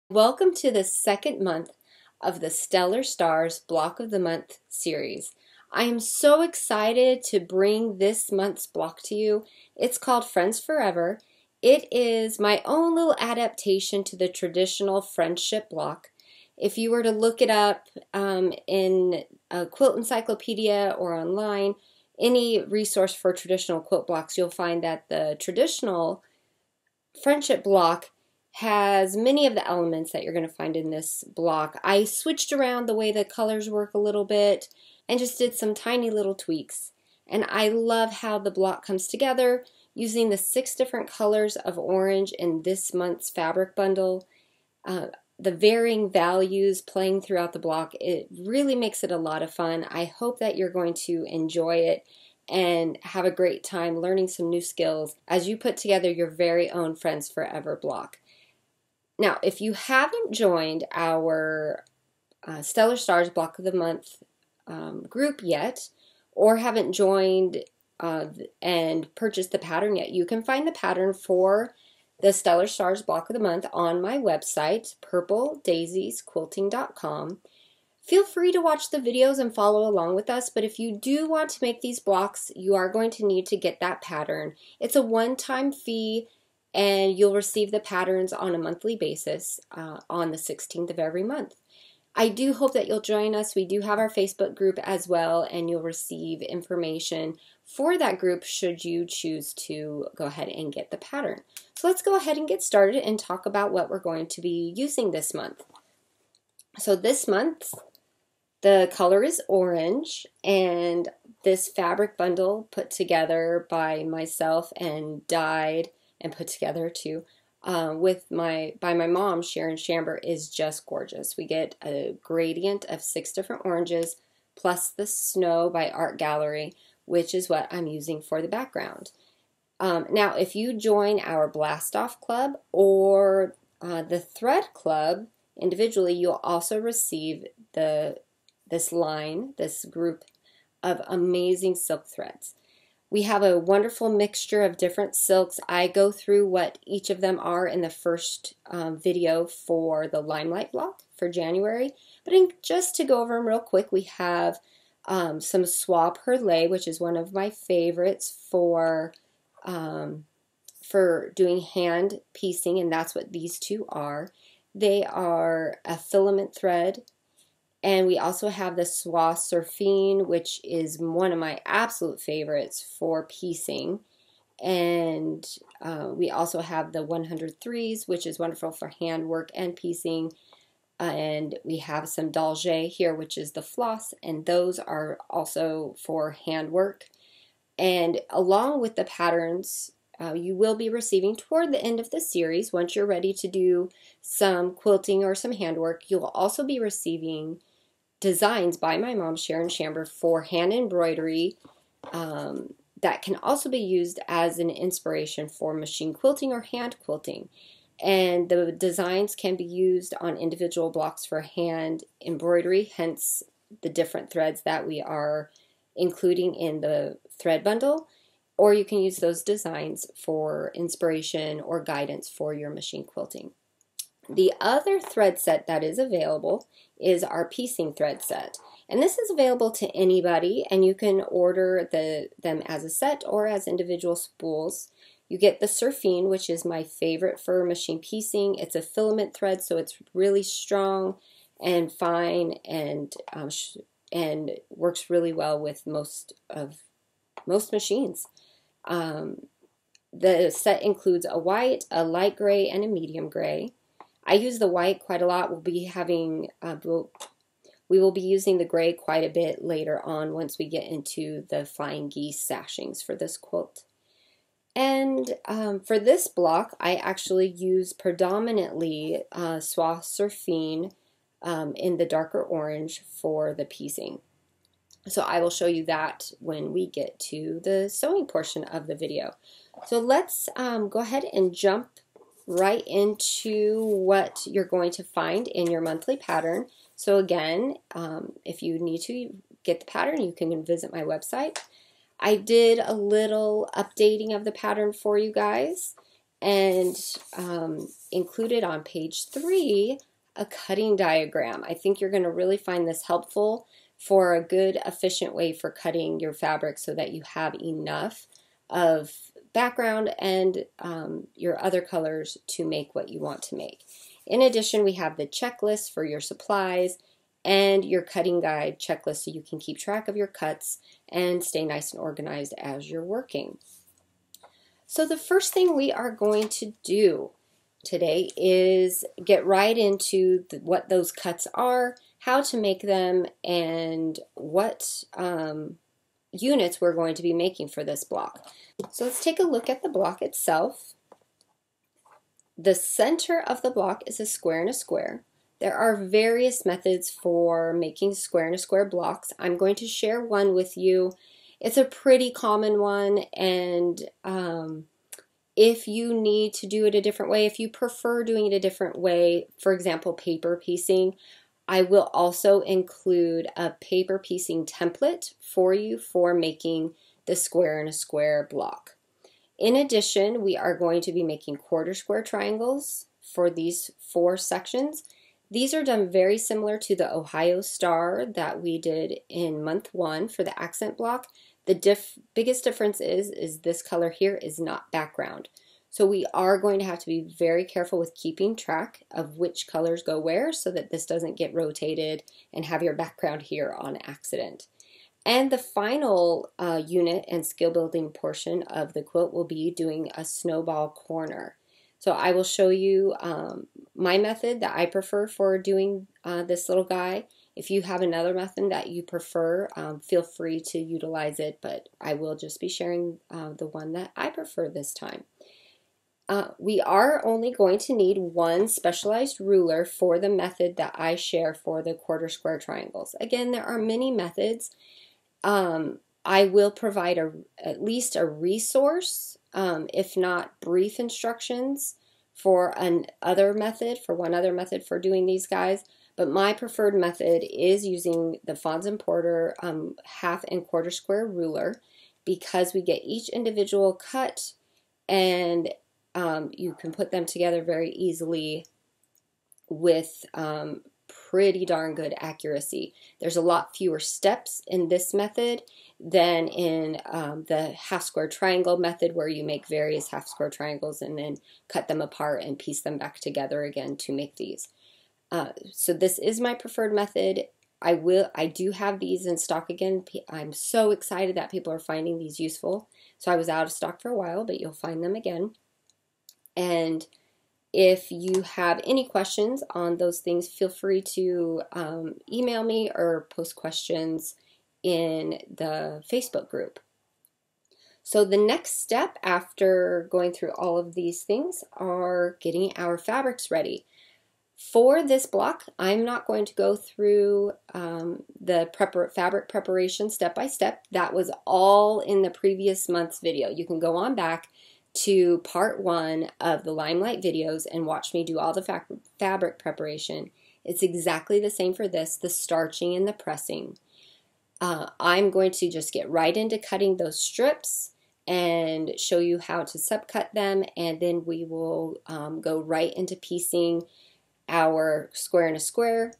Welcome to the second month of the Stellar Stars Block of the Month series. I am so excited to bring this month's block to you. It's called Friends Forever. It is my own little adaptation to the traditional friendship block. If you were to look it up in a quilt encyclopedia or online, any resource for traditional quilt blocks, you'll find that the traditional friendship block has many of the elements that you're going to find in this block. I switched around the way the colors work a little bit and just did some tiny little tweaks. And I love how the block comes together using the 6 different colors of orange in this month's fabric bundle. The varying values playing throughout the block, it really makes it a lot of fun. I hope that you're going to enjoy it and have a great time learning some new skills as you put together your very own Friends Forever block. Now, if you haven't joined our Stellar Stars Block of the Month group yet, or haven't joined and purchased the pattern yet, you can find the pattern for the Stellar Stars Block of the Month on my website, purpledaisiesquilting.com. Feel free to watch the videos and follow along with us, but if you do want to make these blocks, you are going to need to get that pattern. It's a one-time fee, and you'll receive the patterns on a monthly basis on the 16th of every month. I do hope that you'll join us. We do have our Facebook group as well, and you'll receive information for that group should you choose to go ahead and get the pattern. So let's go ahead and get started and talk about what we're going to be using this month. So this month, the color is orange, and this fabric bundle put together by myself and dyed and put together too by my mom, Sharon Shamber, is just gorgeous. We get a gradient of 6 different oranges plus the snow by Art Gallery, which is what I'm using for the background. Now, if you join our Blast Off Club or the Thread Club individually, you'll also receive this group of amazing silk threads. We have a wonderful mixture of different silks. I go through what each of them are in the first video for the Limelight block for January. But just to go over them real quick, we have some Soie Perlée, which is one of my favorites for doing hand piecing, and that's what these two are. They are a filament thread. And we also have the Soie Surfine, which is one of my absolute favorites for piecing. And we also have the 103s, which is wonderful for handwork and piecing. And we have some Dalgé here, which is the floss, and those are also for handwork. And along with the patterns, you will be receiving toward the end of the series, once you're ready to do some quilting or some handwork, you'll also be receiving designs by my mom, Sharon Shamber, for hand embroidery that can also be used as an inspiration for machine quilting or hand quilting. And the designs can be used on individual blocks for hand embroidery, hence the different threads that we are including in the thread bundle, or you can use those designs for inspiration or guidance for your machine quilting. The other thread set that is available is our piecing thread set. And this is available to anybody, and you can order them as a set or as individual spools. You get the Surfine, which is my favorite for machine piecing. It's a filament thread, so it's really strong and fine, and works really well with most machines. The set includes a white, a light gray, and a medium gray. I use the white quite a lot. We'll be having we will be using the gray quite a bit later on once we get into the Flying Geese sashings for this quilt. And for this block, I actually use predominantly Soie Surfine in the darker orange for the piecing. So I will show you that when we get to the sewing portion of the video. So let's go ahead and jump right into what you're going to find in your monthly pattern. So again, if you need to get the pattern, you can visit my website. I did a little updating of the pattern for you guys, And included on page 3, a cutting diagram. I think you're going to really find this helpful for a good, efficient way for cutting your fabric so that you have enough of background and your other colors to make what you want to make. In addition, we have the checklist for your supplies and your cutting guide checklist so you can keep track of your cuts and stay nice and organized as you're working. So the first thing we are going to do today is get right into what those cuts are, how to make them, and what units we're going to be making for this block. So let's take a look at the block itself. The center of the block is a square and a square. There are various methods for making square and a square blocks. I'm going to share one with you. It's a pretty common one, and if you need to do it a different way, if you prefer doing it a different way, for example, paper piecing, I will also include a paper piecing template for you for making the square and a square block. In addition, we are going to be making quarter square triangles for these 4 sections. These are done very similar to the Ohio star that we did in month 1 for the accent block. The biggest difference is this color here is not background. So we are going to have to be very careful with keeping track of which colors go where so that this doesn't get rotated and have your background here on accident. And the final unit and skill building portion of the quilt will be doing a snowball corner. So I will show you my method that I prefer for doing this little guy. If you have another method that you prefer, feel free to utilize it, but I will just be sharing the one that I prefer this time. We are only going to need one specialized ruler for the method that I share for the quarter square triangles. Again, there are many methods. I will provide at least a resource, if not brief instructions for one other method for doing these guys. But my preferred method is using the Fons & Porter half and quarter square ruler, because we get each individual cut and you can put them together very easily with pretty darn good accuracy. There's a lot fewer steps in this method than in the half square triangle method, where you make various half square triangles and then cut them apart and piece them back together again to make these. So this is my preferred method. I do have these in stock again. I'm so excited that people are finding these useful. So I was out of stock for a while, but you'll find them again. And if you have any questions on those things, feel free to email me or post questions in the Facebook group. So the next step after going through all of these things are getting our fabrics ready. For this block, I'm not going to go through the fabric preparation step by step. That was all in the previous month's video. You can go on back to part 1 of the Limelight videos and watch me do all the fabric preparation. It's exactly the same for this, the starching and the pressing. I'm going to just get right into cutting those strips and show you how to subcut them, and then we will go right into piecing our square and a square,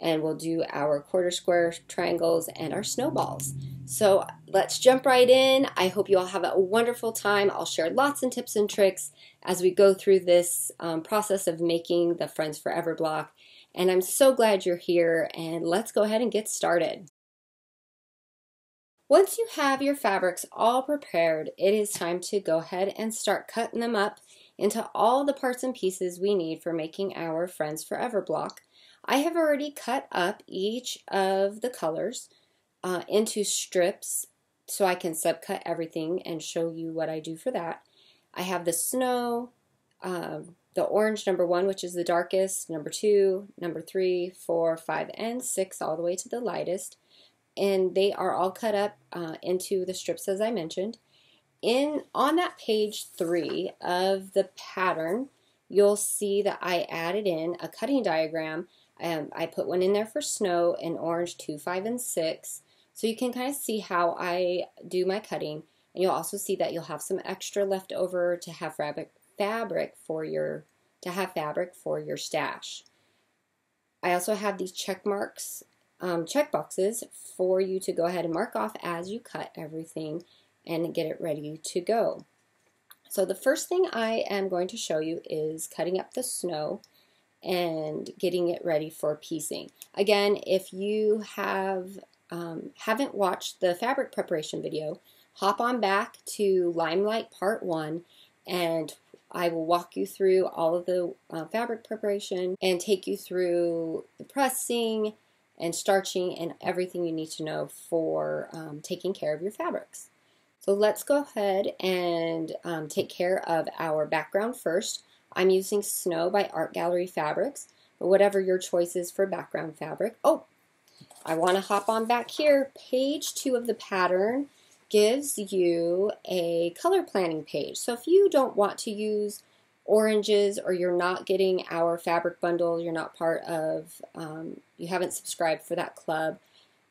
and we'll do our quarter square triangles and our snowballs. So let's jump right in. I hope you all have a wonderful time. I'll share lots of tips and tricks as we go through this process of making the Friends Forever block. And I'm so glad you're here, and let's go ahead and get started. Once you have your fabrics all prepared, it is time to go ahead and start cutting them up into all the parts and pieces we need for making our Friends Forever block. I have already cut up each of the colors into strips so I can subcut everything and show you what I do for that. I have the snow, the orange number 1, which is the darkest, number 2, number 3, 4, 5, and 6, all the way to the lightest. And they are all cut up into the strips as I mentioned. On that page 3 of the pattern, you'll see that I added in a cutting diagram. I put one in there for snow in orange 2, 5, and 6. So you can kind of see how I do my cutting. And you'll also see that you'll have some extra left over to have fabric for your stash. I also have these check boxes for you to go ahead and mark off as you cut everything and get it ready to go. So the first thing I am going to show you is cutting up the snow and getting it ready for piecing. Again, if you haven't watched the fabric preparation video, hop on back to Limelight Part 1 and I will walk you through all of the fabric preparation and take you through the pressing and starching and everything you need to know for taking care of your fabrics. So let's go ahead and take care of our background first. I'm using Snow by Art Gallery Fabrics, but whatever your choice is for background fabric. Oh, I want to hop on back here. Page 2 of the pattern gives you a color planning page. So if you don't want to use oranges or you're not getting our fabric bundle, you're not part of, you haven't subscribed for that club,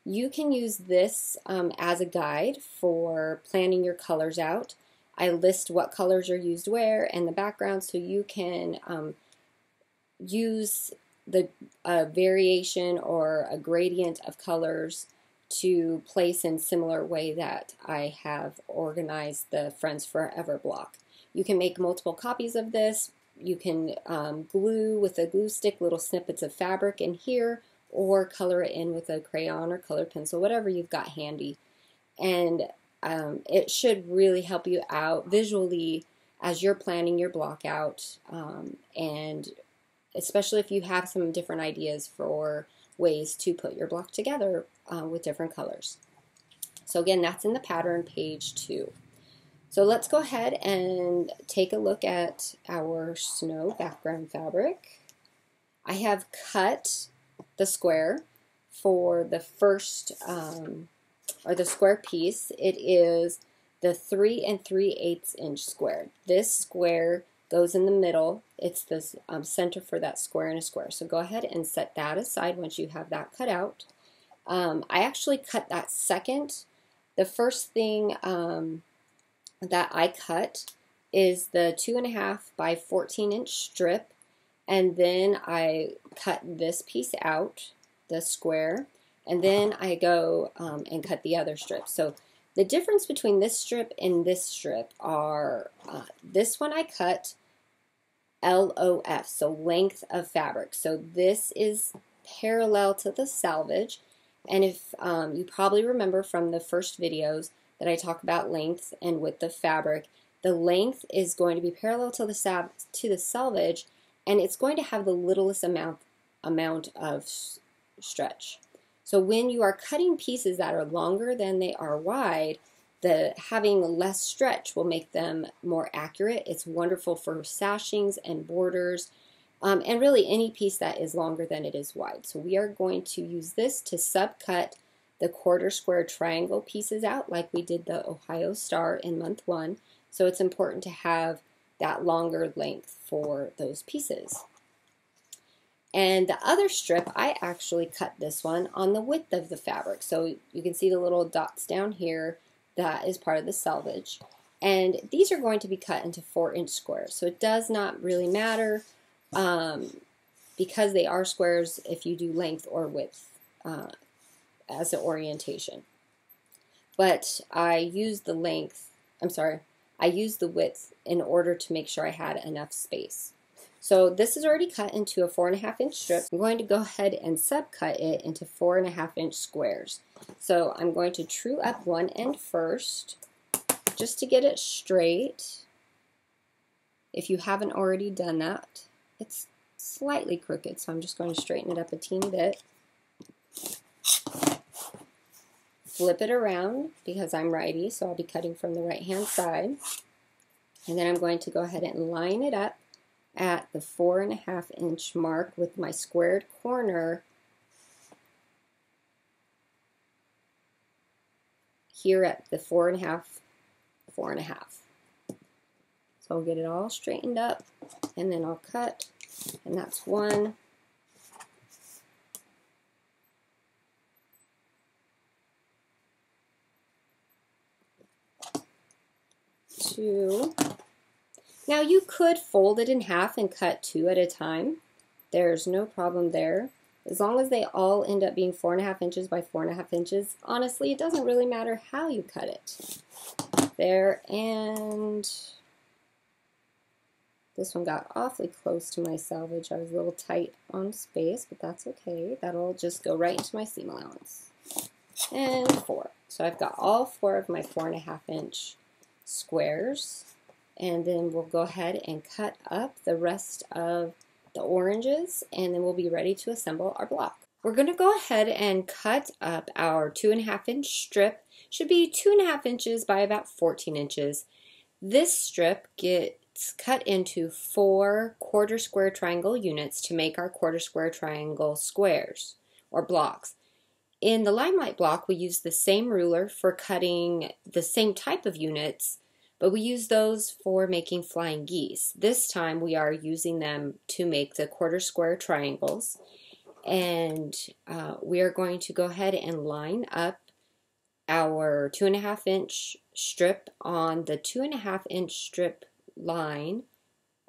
you can use this as a guide for planning your colors out. I list what colors are used where and the background so you can use the variation or a gradient of colors to place in similar way that I have organized the Friends Forever block. You can make multiple copies of this. You can glue with a glue stick little snippets of fabric in here or color it in with a crayon or colored pencil, whatever you've got handy. And it should really help you out visually as you're planning your block out, and especially if you have some different ideas for ways to put your block together with different colors. So again, that's in the pattern, page 2. So let's go ahead and take a look at our snow background fabric. I have cut the square for the first, or the square piece. It is the 3 3/8 inch square. This square goes in the middle. It's the center for that square in a square. So go ahead and set that aside once you have that cut out. I actually cut that second. The first thing that I cut is the 2.5 by 14 inch strip, and then I cut this piece out, the square, and then I go and cut the other strip. So the difference between this strip and this strip are this one I cut LOF, so length of fabric. So this is parallel to the selvage, and if you probably remember from the first videos that I talk about length and width of fabric, the length is going to be parallel to the selvage, and it's going to have the littlest amount of stretch. So when you are cutting pieces that are longer than they are wide, having less stretch will make them more accurate. It's wonderful for sashings and borders, and really any piece that is longer than it is wide. So we are going to use this to subcut the quarter square triangle pieces out like we did the Ohio Star in month 1. So it's important to have that longer length for those pieces. And the other strip, I actually cut this one on the width of the fabric. So you can see the little dots down here. That is part of the selvage. And these are going to be cut into 4-inch squares. So it does not really matter because they are squares if you do length or width as an orientation. But I used the width in order to make sure I had enough space. So this is already cut into a 4.5-inch strip. I'm going to go ahead and subcut it into 4.5-inch squares. So I'm going to true up one end first, just to get it straight. If you haven't already done that, it's slightly crooked, so I'm just going to straighten it up a teeny bit. Flip it around because I'm righty, so I'll be cutting from the right-hand side. And then I'm going to go ahead and line it up at the 4.5-inch mark with my squared corner here at the 4.5. So I'll get it all straightened up and then I'll cut, and that's 1, 2, Now you could fold it in half and cut 2 at a time. There's no problem there. As long as they all end up being 4.5 inches by 4.5 inches, honestly, it doesn't really matter how you cut it. There, and this one got awfully close to my salvage. I was a little tight on space, but that's okay. That'll just go right into my seam allowance. And 4. So I've got all 4 of my 4.5 inch squares. And then we'll go ahead and cut up the rest of the oranges, and then we'll be ready to assemble our block. We're going to go ahead and cut up our 2.5 inch strip. Should be 2.5 inches by about 14 inches. This strip gets cut into 4 quarter square triangle units to make our quarter square triangle squares or blocks. In the Limelight block, we use the same ruler for cutting the same type of units, but we use those for making flying geese. This time we are using them to make the quarter square triangles, and we are going to go ahead and line up our 2.5 inch strip on the 2.5 inch strip line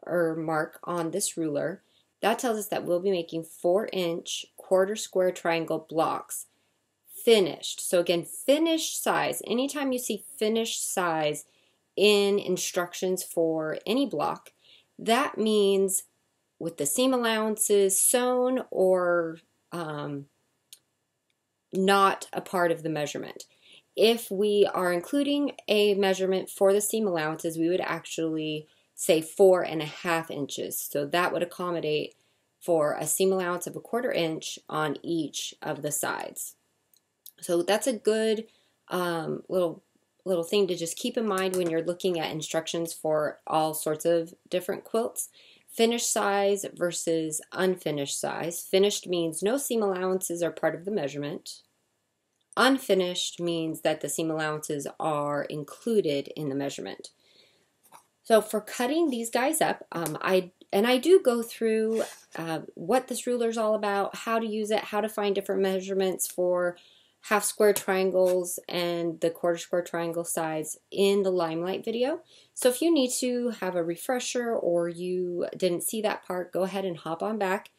or mark on this ruler. That tells us that we'll be making 4 inch quarter square triangle blocks finished. So again, finished size. Anytime you see finished size in instructions for any block, that means with the seam allowances sewn or not a part of the measurement. If we are including a measurement for the seam allowances, we would actually say 4.5 inches. So that would accommodate for a seam allowance of 1/4 inch on each of the sides. So that's a good little thing to just keep in mind when you're looking at instructions for all sorts of different quilts. Finished size versus unfinished size. Finished means no seam allowances are part of the measurement. Unfinished means that the seam allowances are included in the measurement. So for cutting these guys up, I do go through what this ruler is all about, how to use it, how to find different measurements for half square triangles and the quarter square triangle size in the Limelight video. So if you need to have a refresher or you didn't see that part, go ahead and hop on back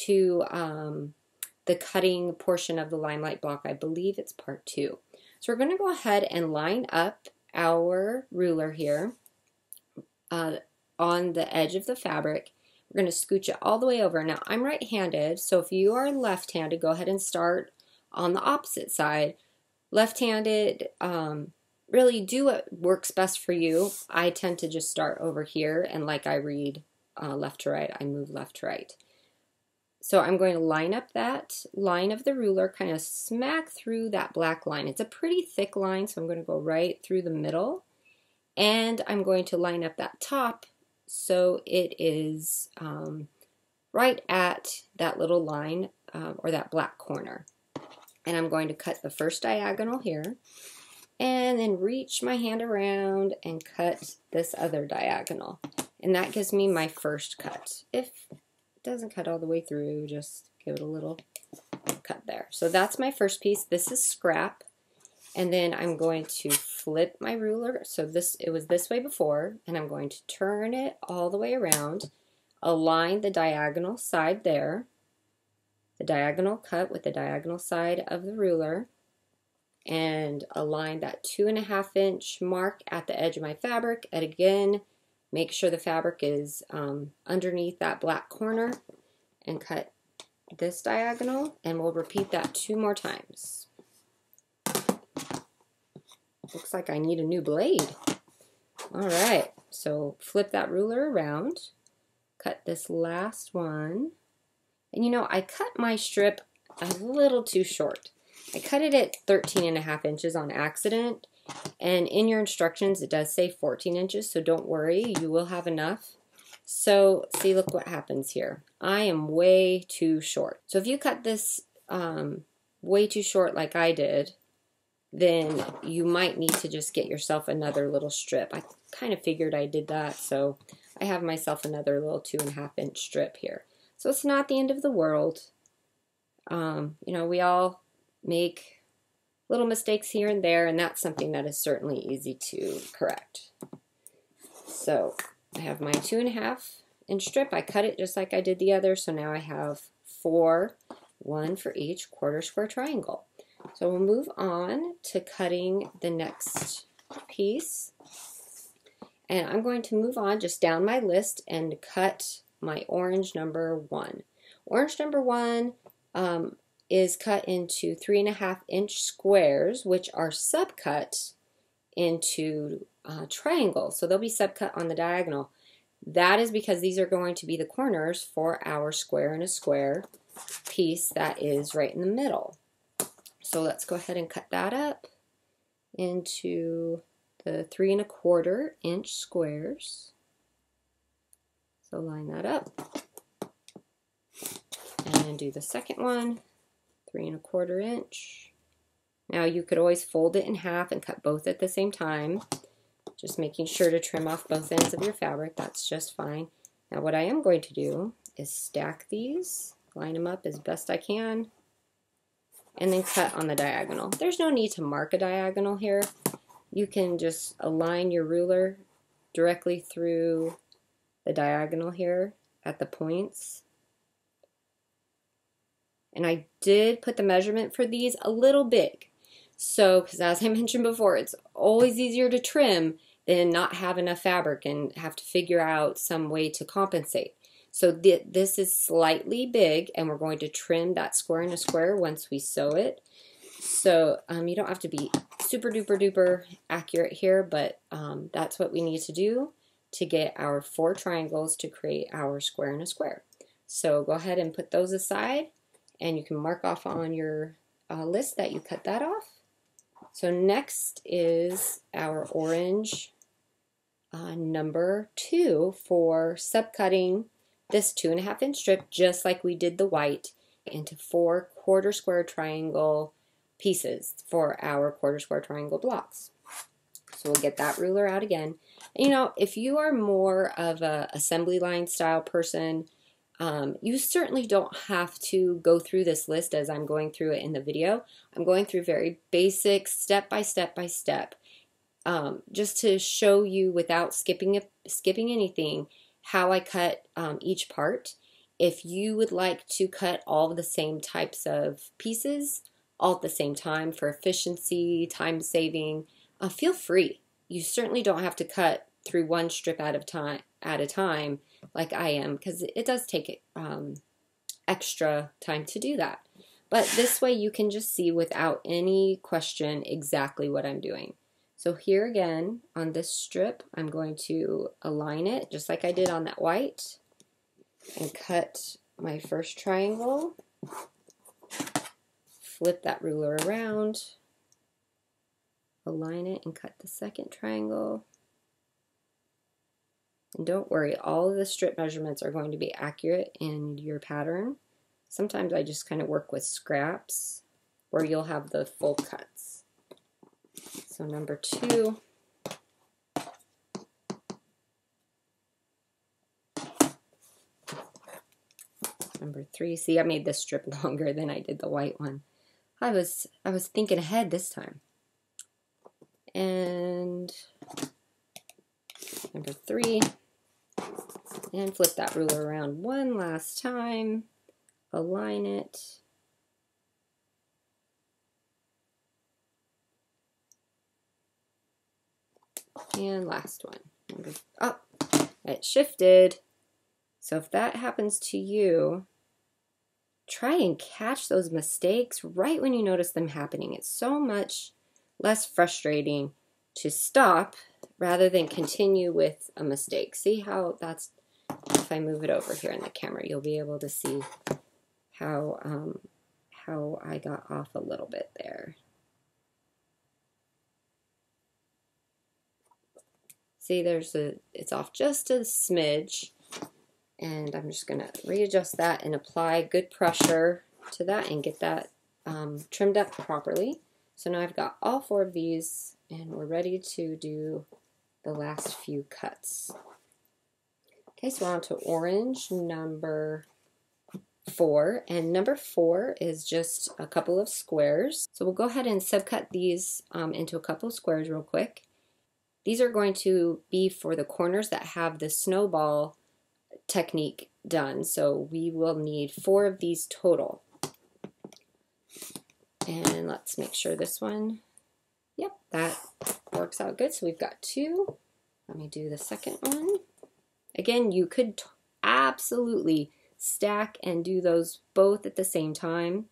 to the cutting portion of the Limelight block. I believe it's part 2. So we're going to go ahead and line up our ruler here on the edge of the fabric. We're going to scooch it all the way over. Now I'm right-handed, so if you are left-handed, go ahead and start on the opposite side. Left-handed, really do what works best for you. I tend to just start over here, and like I read left to right, I move left to right. So I'm going to line up that line of the ruler, kind of smack through that black line. It's a pretty thick line, so I'm going to go right through the middle, and I'm going to line up that top so it is right at that little line or that black corner. And I'm going to cut the first diagonal here and then reach my hand around and cut this other diagonal. And that gives me my first cut. If it doesn't cut all the way through, just give it a little cut there. So that's my first piece. This is scrap. And then I'm going to flip my ruler. So it was this way before, and I'm going to turn it all the way around, align the diagonal side there, the diagonal cut with the diagonal side of the ruler, and align that 2.5 inch mark at the edge of my fabric. And again, make sure the fabric is underneath that black corner, and cut this diagonal, and we'll repeat that 2 more times. Looks like I need a new blade. All right, so flip that ruler around, cut this last one. And you know, I cut my strip a little too short. I cut it at 13.5 inches on accident, and in your instructions it does say 14 inches, so don't worry, you will have enough. So see, look what happens here. I am way too short. So if you cut this way too short like I did, then you might need to just get yourself another little strip. I kind of figured I did that, so I have myself another little 2.5 inch strip here. So it's not the end of the world. You know, we all make little mistakes here and there, and that's something that is certainly easy to correct. So I have my 2.5-inch strip. I cut it just like I did the other, so now I have 4, 1 for each quarter square triangle. So we'll move on to cutting the next piece. And I'm going to move on just down my list and cut my orange number 1. Orange number 1 is cut into 3.5-inch squares, which are subcut into triangles. So they'll be subcut on the diagonal. That is because these are going to be the corners for our square and a square piece that is right in the middle. So let's go ahead and cut that up into the 3.25-inch squares. So line that up and do the second one, 3.25-inch. Now you could always fold it in half and cut both at the same time, just making sure to trim off both ends of your fabric. That's just fine. Now what I am going to do is stack these, line them up as best I can, and then cut on the diagonal. There's no need to mark a diagonal here. You can just align your ruler directly through the diagonal here at the points. And I did put the measurement for these a little big. So, because as I mentioned before, it's always easier to trim than not have enough fabric and have to figure out some way to compensate. So this is slightly big, and we're going to trim that square and a square once we sew it. So you don't have to be super duper duper accurate here, but that's what we need to do to get our 4 triangles to create our square and a square. So go ahead and put those aside, and you can mark off on your list that you cut that off. So next is our orange number 2 for subcutting this 2.5-inch strip, just like we did the white, into 4 quarter square triangle pieces for our quarter square triangle blocks. So we'll get that ruler out again. And, you know, if you are more of a assembly line style person, you certainly don't have to go through this list as I'm going through it in the video. I'm going through very basic, step by step by step, just to show you without skipping anything how I cut each part. If you would like to cut all the same types of pieces all at the same time for efficiency, time saving, feel free. You certainly don't have to cut through one strip at a time like I am, because it does take extra time to do that. But this way you can just see without any question exactly what I'm doing. So here again, on this strip, I'm going to align it just like I did on that white and cut my first triangle, flip that ruler around, align it and cut the second triangle. And don't worry, all of the strip measurements are going to be accurate in your pattern. Sometimes I just kind of work with scraps where you'll have the full cuts. So number 2, number 3. See, I made this strip longer than I did the white one. I was thinking ahead this time. And number 3, and flip that ruler around one last time, align it, and last one. Oh, it shifted. So if that happens to you, try and catch those mistakes right when you notice them happening. It's so much less frustrating to stop rather than continue with a mistake. See how that's, if I move it over here in the camera, you'll be able to see how I got off a little bit there. See, it's off just a smidge, and I'm just gonna readjust that and apply good pressure to that and get that trimmed up properly. So now I've got all 4 of these, and we're ready to do the last few cuts. Okay, so we're on to orange number 4, and number 4 is just a couple of squares. So we'll go ahead and subcut these into a couple of squares real quick. These are going to be for the corners that have the snowball technique done. So we will need 4 of these total. And let's make sure this one, yep, that works out good. So we've got 2. Let me do the second one. Again, you could absolutely stack and do those both at the same time.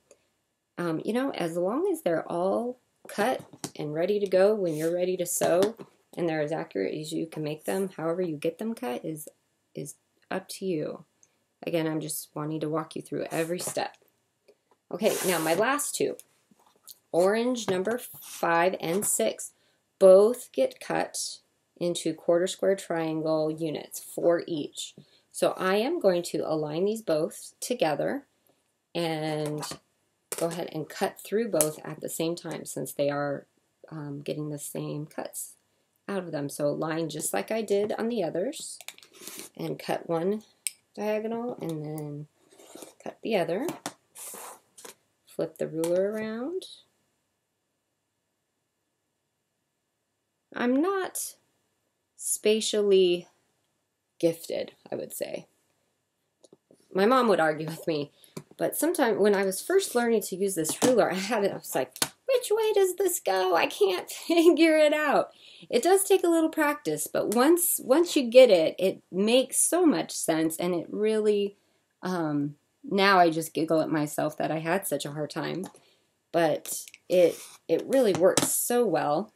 You know, as long as they're all cut and ready to go when you're ready to sew, and they're as accurate as you can make them, however you get them cut is up to you. Again, I'm just wanting to walk you through every step. Okay, now my last 2, orange number 5 and 6, both get cut into quarter square triangle units, 4 each. So I am going to align these both together and go ahead and cut through both at the same time, since they are getting the same cuts out of them. So line just like I did on the others, and cut one diagonal and then cut the other. Flip the ruler around. I'm not spatially gifted, I would say. My mom would argue with me, but sometimes when I was first learning to use this ruler, I was like, which way does this go? I can't figure it out. It does take a little practice, but once you get it, it makes so much sense, and it really, now I just giggle at myself that I had such a hard time, but it really works so well.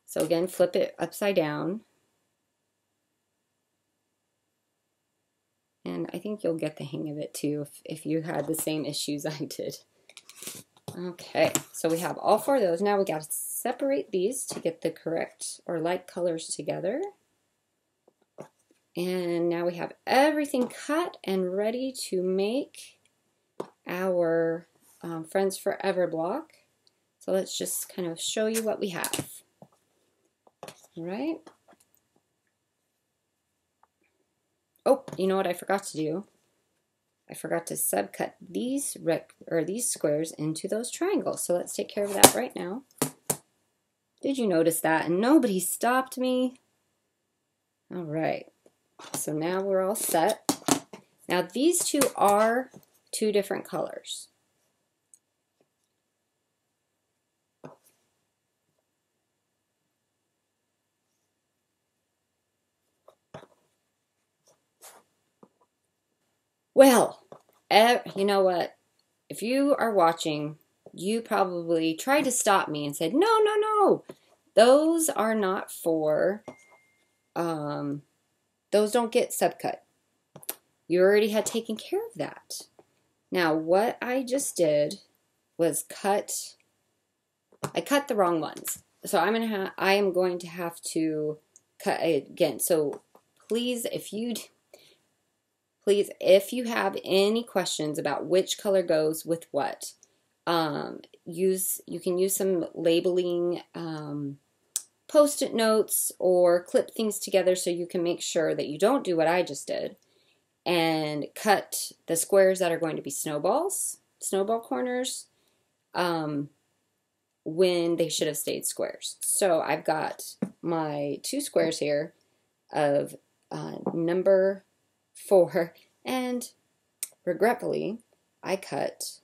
So again, flip it upside down. And I think you'll get the hang of it too if you had the same issues I did. Okay, so we have all 4 of those. Now we got to separate these to get the correct or like colors together. And now we have everything cut and ready to make our Friends Forever block. So let's just kind of show you what we have. All right. Oh, you know what I forgot to do? I forgot to subcut these squares into those triangles. So let's take care of that right now. Did you notice that? And nobody stopped me. All right. So now we're all set. Now these 2 are 2 different colors. Well, you know what? If you are watching, you probably tried to stop me and said, no, no, no. Those are not for, those don't get subcut. You already had taken care of that. Now, what I just did was I cut the wrong ones. So I am going to have to cut it again. So please, if you have any questions about which color goes with what, you can use some labeling post-it notes or clip things together so you can make sure that you don't do what I just did and cut the squares that are going to be snowball corners, when they should have stayed squares. So I've got my 2 squares here of number 4, and regretfully I cut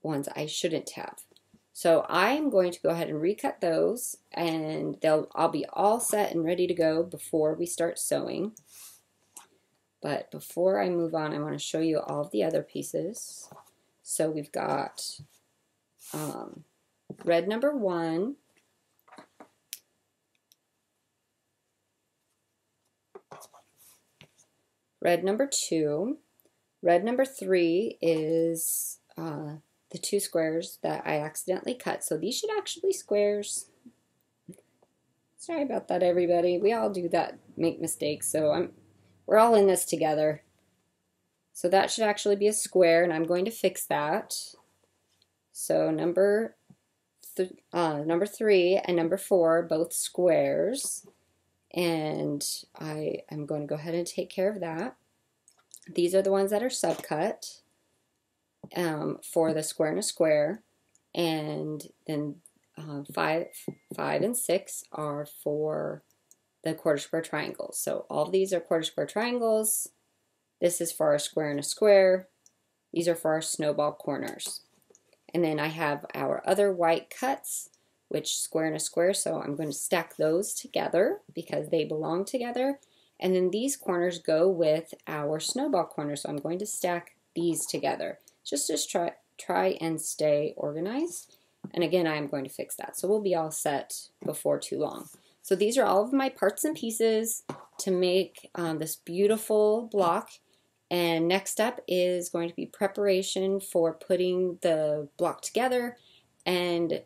ones I shouldn't have. So I'm going to go ahead and recut those, and I'll be all set and ready to go before we start sewing. But before I move on, I want to show you all of the other pieces. So we've got red number 1, red number 2, red number 3 is the 2 squares that I accidentally cut. So these should actually be squares. Sorry about that, everybody. We all do that, make mistakes. So we're all in this together. So that should actually be a square, and I'm going to fix that. So number 3 and number 4, both squares. And I'm going to go ahead and take care of that. These are the ones that are subcut for the square and a square. And then 5 and 6 are for the quarter square triangles. So all of these are quarter square triangles. This is for our square and a square. These are for our snowball corners. And then I have our other white cuts, which square and a square, so I'm going to stack those together because they belong together. And then these corners go with our snowball corners, so I'm going to stack these together just to try and stay organized. And again, I'm going to fix that, so we'll be all set before too long. So these are all of my parts and pieces to make this beautiful block. And next up is going to be preparation for putting the block together and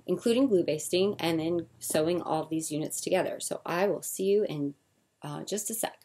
including glue basting and then sewing all of these units together. So I will see you in just a sec.